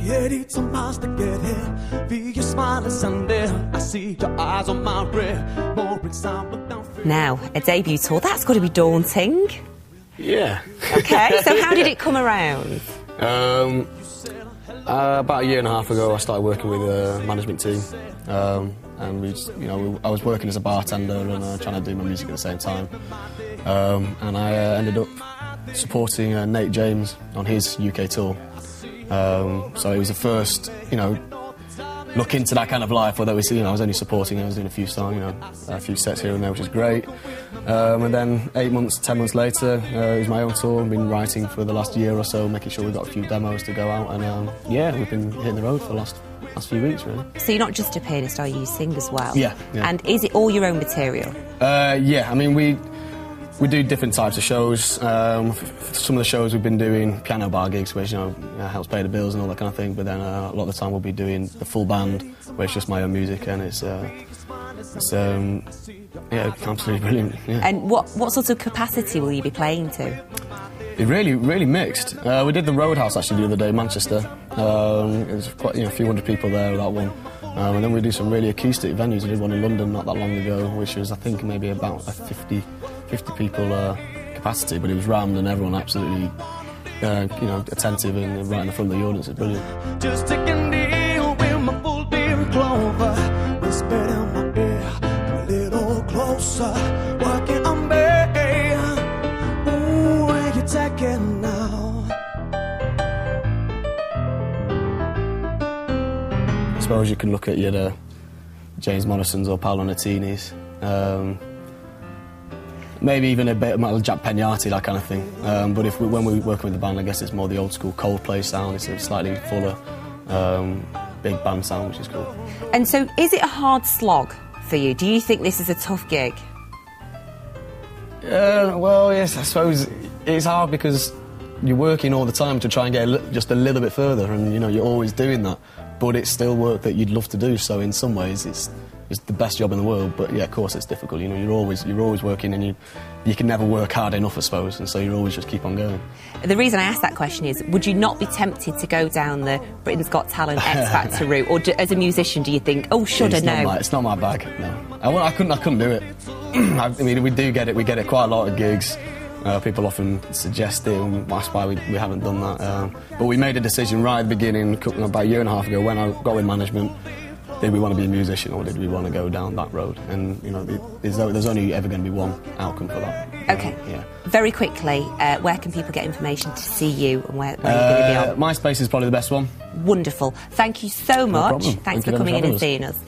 Yeah, it's a miles to get here. Feel your smile is under. I see your eyes on my breath. More excitement than fear. Now, a debut tour, that's got to be daunting. Yeah. Okay, so how did it come around? About a year and a half ago, I started working with a management team, and we just, I was working as a bartender and trying to do my music at the same time, and I ended up supporting Nate James on his UK tour. So it was the first, look into that kind of life. Although I was only supporting. I was doing a few songs, a few sets here and there, which is great. And then 10 months later, it was my own tour. I've been writing for the last year or so, making sure we've got a few demos to go out. And we've been hitting the road for the last few weeks, really. So you're not just a pianist, are you? You sing as well? Yeah. And is it all your own material? Yeah, I mean, we do different types of shows. Some of the shows we've been doing piano bar gigs, which helps pay the bills and all that kind of thing. But then a lot of the time we'll be doing the full band, where it's just my own music, and it's absolutely brilliant. Yeah. And what sort of capacity will you be playing to? It really mixed. We did the Roadhouse actually the other day, Manchester. It was quite a few hundred people there with that one. And then we do some really acoustic venues. We did one in London not that long ago, which was I think maybe about a 50 people capacity, but it was rammed and everyone absolutely attentive and right in the front of the audience. It's brilliant. Just taking deal with my full beer and clover. Whisper in my ear, a little closer. Working on me. Ooh, where you taking now? I suppose you can look at your James Morrisons or Paolo Nutini's. Maybe even a bit of Jack Peñati, that kind of thing. But when we're working with the band, I guess it's more the old school Coldplay sound. It's a slightly fuller, big band sound, which is cool. And so, is it a hard slog for you? Do you think this is a tough gig? Well, yes, I suppose it's hard because you're working all the time to try and get just a little bit further, and you're always doing that. But it's still work that you'd love to do. So in some ways, it's the best job in the world, but yeah, of course it's difficult. You're always working, and you can never work hard enough, I suppose, and so you always just keep on going. The reason I asked that question is, would you not be tempted to go down the Britain's Got Talent X Factor route, or as a musician, do you think, oh, should I know? It's not my bag. No, I couldn't do it. I mean, we do get it. We get it quite a lot of gigs. People often suggest it, and that's why we haven't done that. But we made a decision right at the beginning, about a year and a half ago, when I got with management. Did we want to be a musician, or did we want to go down that road? And there's only ever going to be one outcome for that. Okay. Yeah. Very quickly, where can people get information to see you, and where you're going to be on? MySpace is probably the best one. Wonderful. Thank you so much. No problem. Thanks for coming in and seeing us.